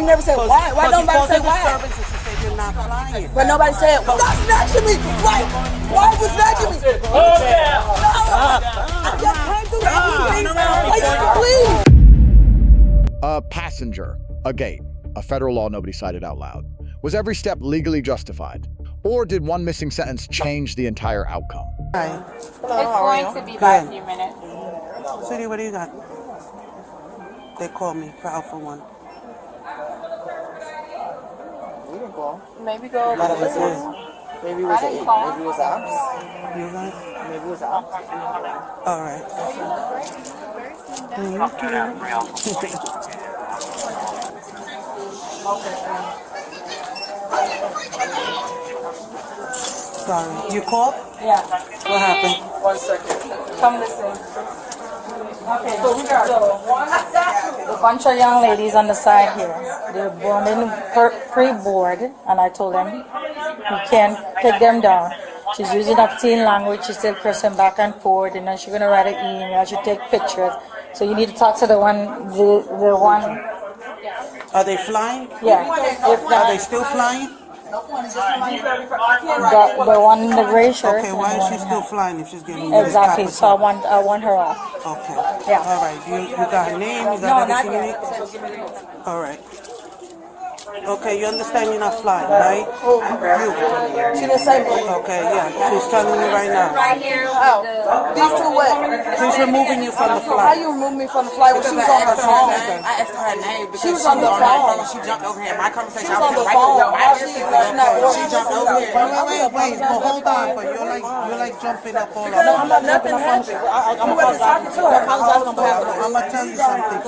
never said why. Why don't nobody say why? Disturbance and she said you're not flying. But nobody said, stop snatching me! Why are you snatching me? No! I just came through the office. Please! A passenger, a gate, a federal law nobody cited out loud. Was every step legally justified? Or did one missing sentence change the entire outcome? Hi. Hello, it's going to be by a few minutes. Sweetie, what do you got? They called me for Alpha 1. We can call. Maybe go. Maybe it was maybe it was ops. You got? Maybe it was ops. All right. Sorry. You called? Yeah. What happened? 1 second. Come listen. Okay, so we got a bunch of young ladies on the side here. They're boarding pre-board, and I told them you can't take them down. She's using obscene language. She's still cursing back and forth, and then she's gonna write an email. She take pictures. So you need to talk to the one. Are they flying? Yeah. Are they still flying? The one in the gray shirt. Okay, why is she still flying if she's getting Exactly. So I want her off. Okay. Yeah. All right. You got her name? You got everything you need? All right. Okay, you understand you're not flying, right? She didn't say what. Okay, yeah. She's telling you right now. Right here. Oh, these two what? She's removing you from the How flight. you remove me from the flight when she was on her phone? I asked her her name because She was on the phone. She jumped over here. My conversation. She was on the phone. She jumped over here. Wait. But hold on. But you're like jumping up all No, over. I'm not nothing happened. You wasn't talking to her. I'm gonna tell you something.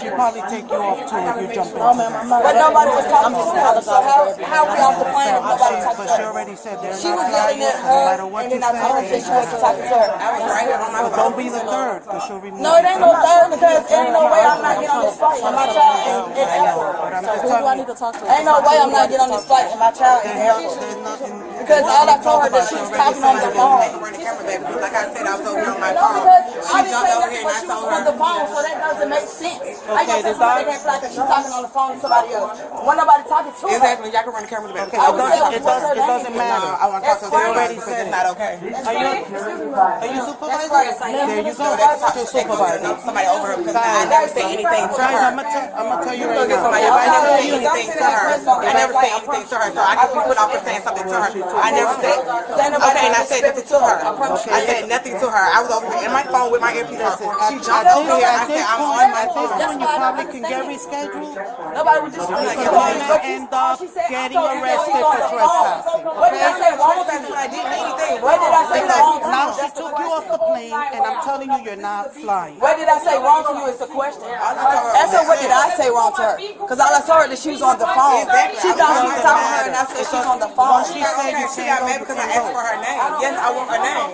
She probably take you off too if you jump in. But nobody was talking to her. So how we off the plane if nobody talking But to she her? already said they're She not was flying. yelling at No her, matter what and you then I told her that she say. wasn't talking to her. I was right here on my But phone. don't be the third, because she'll remove No, it ain't no third because it ain't no way I'm not getting on this flight and my child in airport. But I'm just telling you. Ain't no way I'm not getting on this flight and my child in airport. There's nothing. Because all I told her that she was talking on the phone. Run the camera, baby. Like I said, I was over here on my No, phone. because She I didn't jumped say over nothing, here but and I she was told on her. the phone, so that doesn't make sense. I Okay, guess the somebody dog- can't fly because she's talking on the phone to somebody else. When nobody talking to her. Exactly. Y'all can run the camera, baby. Okay, I would say it doesn't matter. I want to talk to That's her already because said it's it. not okay. Are you supervisor? There you go. That's your supervisor. Somebody over her because I never say anything to Guys, her. I'm gonna tell you right Somebody, now. if I never say anything to her, I never say anything to her, so I can be put off for saying something to her. I never said. Okay, and I said nothing to her. I said nothing to her. I was over here in my phone with my earpiece on. She jumped over here. I said I'm on my phone. You probably can get rescheduled. Nobody would just You're gonna end up getting arrested for trespassing. What did I say wrong? I didn't do anything. What did I say wrong? Now she took you off the plane, and I'm telling you, you're not flying. What did I say wrong to you is the question. Answer what did I say wrong to her? Because all I told her that she was on the phone. She thought she was talking to her and I said she's on the phone. She said you She can't got go mad because I asked for her name. Yes, I want her name.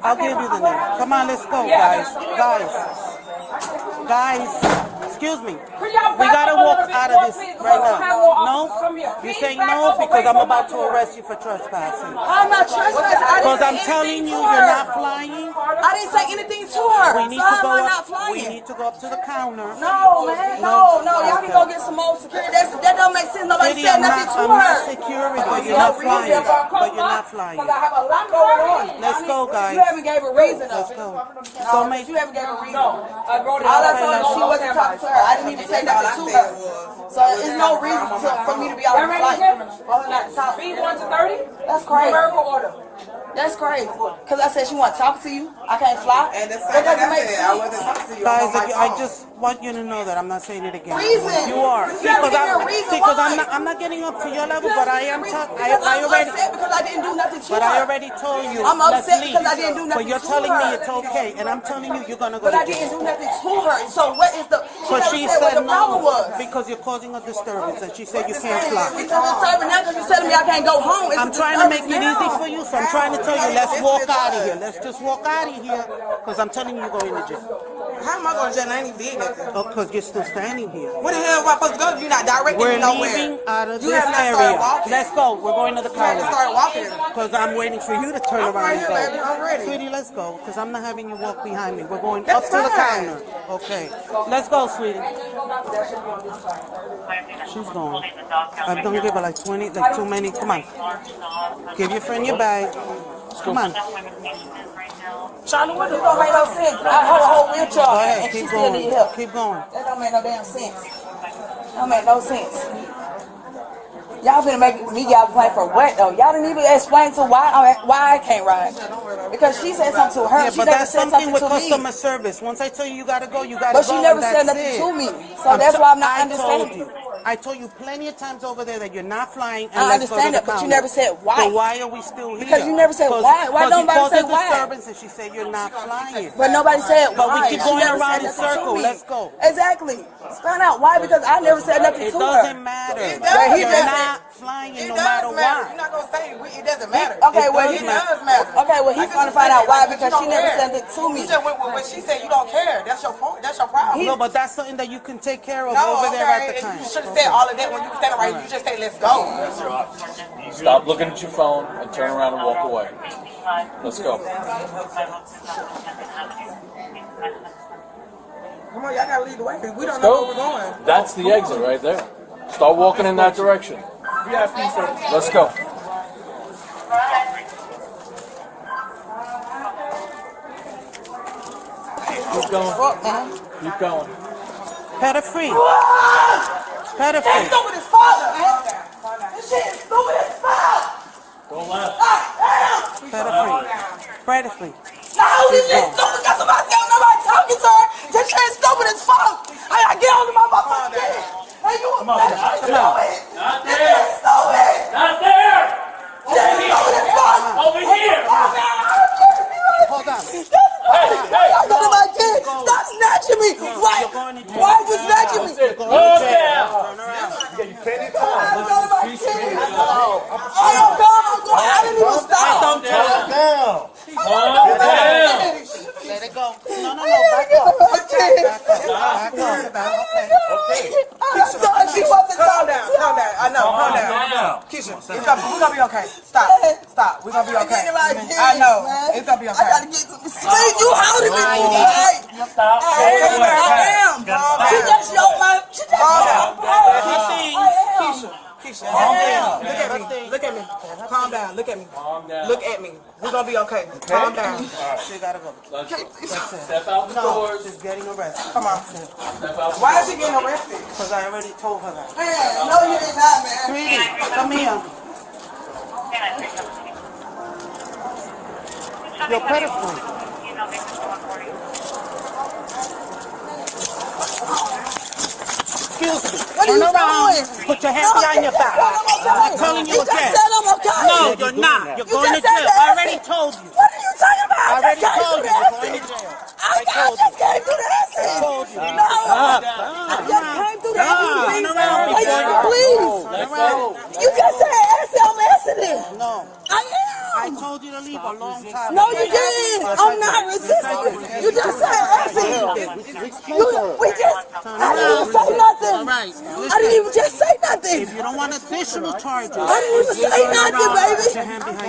I'll give you the name. Come on, let's go, guys. Guys, excuse me. We gotta walk out of this right now. No? You saying no because I'm about to arrest you for trespassing. I'm not trespassing. Because I'm telling you, you're not flying. I didn't say anything to her. We need So to how go am I not up. flying? We need to go up to the counter. No, man, no. Y'all can go get some more security. That don't make sense. Nobody Lady, said I'm nothing not to her. security, but you're not flying. But you're not flying. Because I have a lot going on. Let's go, guys. You haven't gave a reason. Let's go. So you haven't gave a reason. All I told her, she wasn't talking to her. I didn't even say nothing to her. So there's no reason for me to be out of the flight. B1 to 30? That's crazy. Numerical order. That's crazy. Because I said she want to talk to you. I can't fly. And the That same thing doesn't I make said, I sense. wasn't talking to you. Guys, I'm on my I phone. just want you to know that I'm not saying it again. Reason. You are. You haven't given a reason Because why. I'm not getting up to your level, You but haven't I am. given a reason. I Because I'm already. upset because I didn't do nothing to But her. I already told you. I'm let's upset leave. because I didn't do nothing But you're to telling her. me it's okay, and I'm telling you you're gonna go But to I didn't jail. do nothing to her. So what is the? But never she said what said the problem no was. because you're causing a disturbance, and she said you can't fly. It's a disturbance now because you're telling me I can't go home. It's I'm a trying to make it disturbance easy now. for you, so I'm trying to tell you, let's walk out of here. Let's just walk out of here, because I'm telling you you're going to jail. How am I going to jail? I ain't even did nothing. Oh, because you're still standing here. Where the hell am I supposed to go if you're not directing We're me nowhere? leaving out of You this have not started area. walking. Let's go. We're going to the You have to car. start walking. Because I'm waiting for you to turn I'm around right and here, go. baby. I'm ready. Sweetie, let's go. Because I'm not having you walk behind me. We're going That's up to the fine. counter. Okay. Let's go, sweetie. She's going. I'm going to give her like 20, like too many. Come on. Give your friend your bag. Come on. Charlie, what the don't make no sense? I had a whole wheelchair Go ahead. and she Keep still need going. help. Keep going. That don't make no damn sense. Don't make no sense. Y'all finna make me y'all play for what though? Y'all didn't even explain to why I can't ride. Because she said something to her. Yeah, She but never that's said something something with to customer me. service. Once I tell you you gotta go, you gotta But go. she never and said that's nothing it. to me. So that's why I'm not understanding. I told you plenty of times over there that you're not flying. And I let's go understand to that, the but you counter. never said why. So why are we still here? Because you never said why. Why don't nobody say why? Disturbance and she said you're not flying. But nobody said But we why. keep She going never around said in nothing to circle. me. Let's go. Exactly. Find out why, because I never said nothing It to her. doesn't matter. It does. He You're just not flying It no does matter matter. what. You're not going to say it doesn't matter. Okay, well, It does matter. Okay, well, he's going to find out why, because she never said it to me. You just went with what she said. You don't care. That's your point. That's your problem. No, but that's something that you can take care of No, over there at the okay. time. You should have said all of that when you were standing right. You just say, let's go. Stop looking at your phone and turn around and walk away. Let's go. Come on, y'all got to lead the way. We don't Go. know where we're going. That's the exit right there. Start walking in that direction. Let's go. Keep going. Keep going. Pedal free. Pedal That's free. stupid as fuck, man. This shit is stupid as fuck. Go left. Pedal free. Pedal free. No, this shit is stupid because somebody said nobody talking to her. This shit is stupid as fuck. I gotta get on to my motherfucking kid. Hey, you Come on. that shit is stupid. Not This shit there. is stupid. Not there. This shit is stupid as fuck. Over here. Hold on. I got my kid. Stop snatching me. Why? Why are you snatching me? Calm down. I didn't even stop. Calm down. Let it go. No. Back up. Back up. Okay. I'm sorry, she wasn't Calm talking down. to Calm down. I know. Calm down. Keisha, we're going to be okay. Stop. We're going to be okay. I know. It's going to be okay. I gotta get to the sleep. You holding me too tight. Stop. I am, bro. She just showed my. She just showed my. Keisha, calm down. Look at me. Calm down. Look at me. Look at me. We're going to be okay. Calm down. She gotta go. Step out the doors. She's getting arrested. Come on. Step out. Why is she getting arrested? Because I already told her that. Man, no, you did not, man. Sweetie, come here. Yo, pedal free. Excuse me. What are Turn you around. doing? Put your hand behind your back. I'm telling you You just again. said I'm okay. No, you're not. You're going to just said jail. I that. already told you. What are you talking about? I already just told you. came You're through going the to jail. I just came through the acid. I told you. No, I just came through the acid. Turn around. Please. Turn around. You just said acid. I'm accident. No. I am. I told you to leave a long time No, ago. you didn't. I'm not resisting. You just said accident. We just. I didn't even say nothing. All right. I didn't even just say nothing. If you don't want additional charges, I didn't even say nothing, baby.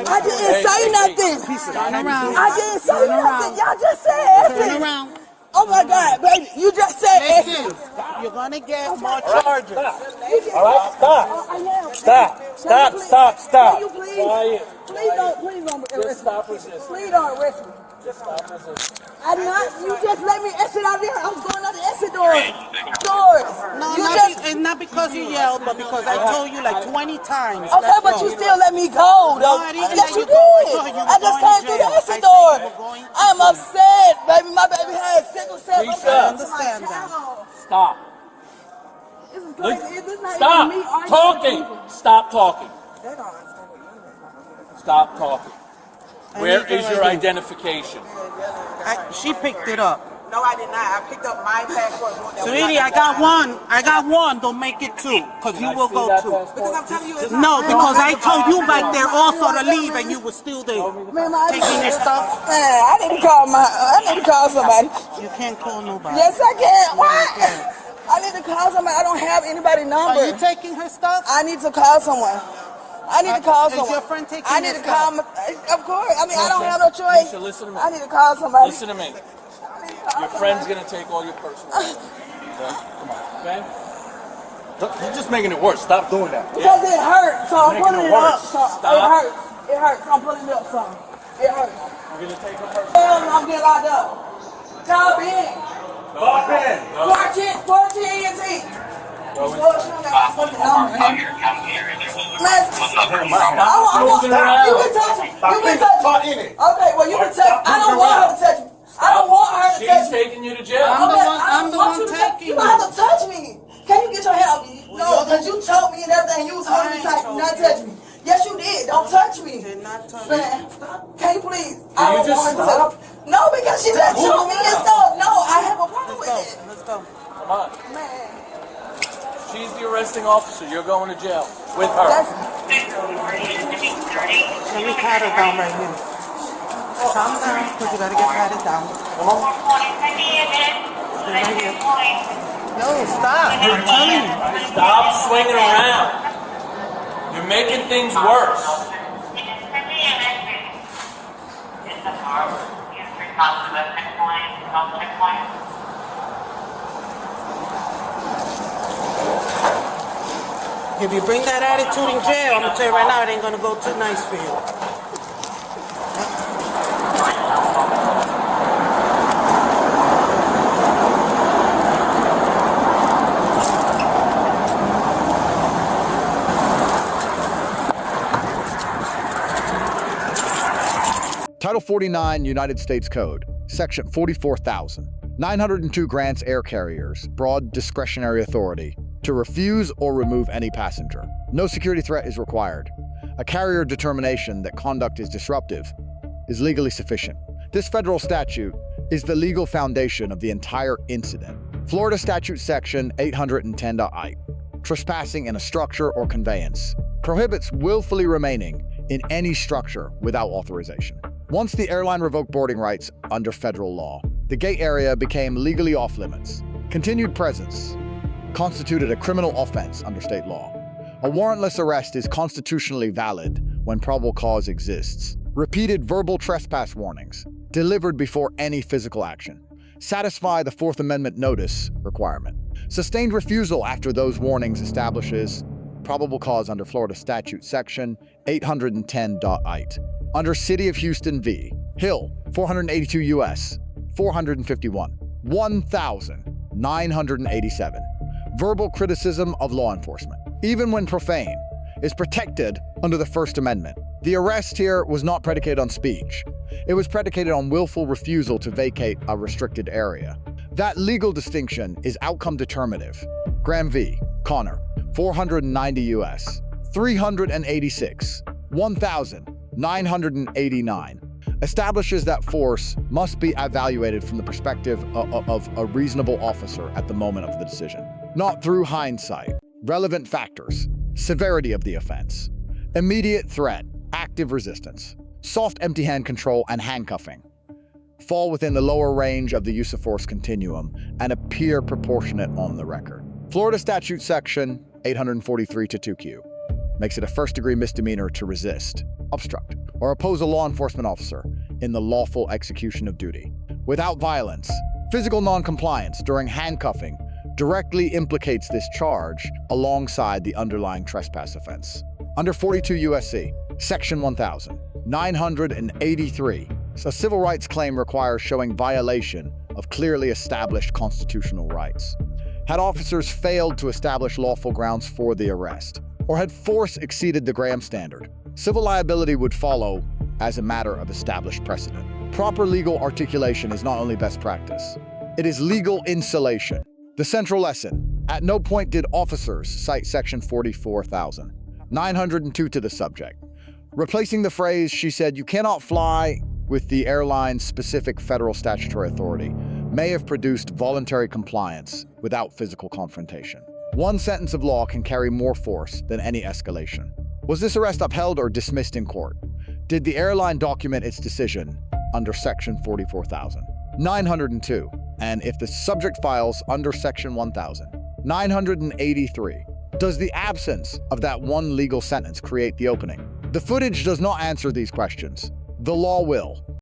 I didn't say nothing. turn around. I didn't say Turn nothing. around. Y'all just said Turn acid. around. Oh my God, baby, you just said Listen, acid. you're gonna get more charges. All right, stop. I am. Stop. Will you please? Quiet. Please don't Just arrest me. stop resisting. Please don't arrest me. Just stop resisting. I'm not. You just let me exit out there. I was going out the exit doors. No, You not, just. it's not because you yelled, but because I told you like 20 times. Okay, let's but go. you still let me go, though. No, I didn't Yes, let you you go. I did. told you you I were just going came to through the jail. I exit said door. you were going to I'm jail. upset, baby. My baby had sickle cell. Keisha. I understand that. Stop. This is crazy. This is not Stop even me arguing talking. with people. Stop talking. They don't understand what you mean. Stop talking. Where Anything is I your do. identification? She picked it up. No, I did not. I picked up my passport. Sweetie, I got one. Don't make it two, because you will go two. Because I'm telling you, it's No, because I told you back there also to leave, and you were still there. Taking your stuff. Man, I need to call somebody. You can't call nobody. Yes, I can. What? I need to call somebody. I don't have anybody's number. Are you taking her stuff? I need to call someone. I need to call someone. Is your friend taking I need her to call. Of course. I mean, I don't have no choice. Lisa, listen to me. I need to call somebody. Listen to me. Your friend's gonna take all your personal. Okay? Come on, okay? You're just making it worse. Stop doing that. Because it hurts, so I'm pulling it up. So Stop. it hurts. It hurts. So I'm pulling it up. So it hurts. You're gonna take her personal. Hell no, I'm getting locked up. Call in. Go in. 14 ENT. I want you can touch me. You can touch me. Okay, well you can touch. I don't want her to touch me. I don't want her to touch She's me. taking you to jail. I'm the one taking you. You don't have to touch me. Can you get your hand off me? No, because you choked me and everything. You was holding me tight. Do not touch me. Yes, you did. Don't touch me. Did not touch Man, can you please? Can you just stop? No, because she just choked me and stuff. No, I have a problem with it. Let's go. Come on. Man. She's the arresting officer. You're going to jail with her. Let me pat her down right here. Calm down, because you got to get patted down. Come on. Right here. No, stop. I'm telling you. Stop swinging around. You're making things worse. If you bring that attitude in jail, I'm going to tell you right now, it ain't going to go too nice for you. Title 49 United States Code, Section 44,000. 902 grants air carriers broad discretionary authority to refuse or remove any passenger. No security threat is required. A carrier determination that conduct is disruptive is legally sufficient. This federal statute is the legal foundation of the entire incident. Florida Statute Section 810.8, trespassing in a structure or conveyance, prohibits willfully remaining in any structure without authorization. Once the airline revoked boarding rights under federal law, the gate area became legally off-limits. Continued presence constituted a criminal offense under state law. A warrantless arrest is constitutionally valid when probable cause exists. Repeated verbal trespass warnings, delivered before any physical action, satisfy the Fourth Amendment notice requirement. Sustained refusal after those warnings establishes probable cause under Florida Statute Section 810.8. Under City of Houston v. Hill, 482 U.S., 451, 1,987. Verbal criticism of law enforcement, even when profane, is protected under the First Amendment. The arrest here was not predicated on speech. It was predicated on willful refusal to vacate a restricted area. That legal distinction is outcome determinative. Graham v. Connor, 490 U.S., 386, 1,989. Establishes that force must be evaluated from the perspective of a reasonable officer at the moment of the decision, not through hindsight. Relevant factors: severity of the offense, immediate threat, active resistance, soft empty hand control, and handcuffing fall within the lower range of the use of force continuum and appear proportionate on the record. Florida Statute Section 843-2Q makes it a first-degree misdemeanor to resist, obstruct, or oppose a law enforcement officer in the lawful execution of duty. Without violence, physical noncompliance during handcuffing directly implicates this charge alongside the underlying trespass offense. Under 42 U.S.C. Section 1983, a civil rights claim requires showing violation of clearly established constitutional rights. Had officers failed to establish lawful grounds for the arrest, or had force exceeded the Graham standard, civil liability would follow as a matter of established precedent. Proper legal articulation is not only best practice, it is legal insulation. The central lesson: at no point did officers cite Section 44,902 to the subject. Replacing the phrase, she said, "You cannot fly," with the airline's specific federal statutory authority, may have produced voluntary compliance without physical confrontation. One sentence of law can carry more force than any escalation. Was this arrest upheld or dismissed in court? Did the airline document its decision under Section 44,902? And if the subject files under Section 1,983, does the absence of that one legal sentence create the opening? The footage does not answer these questions. The law will.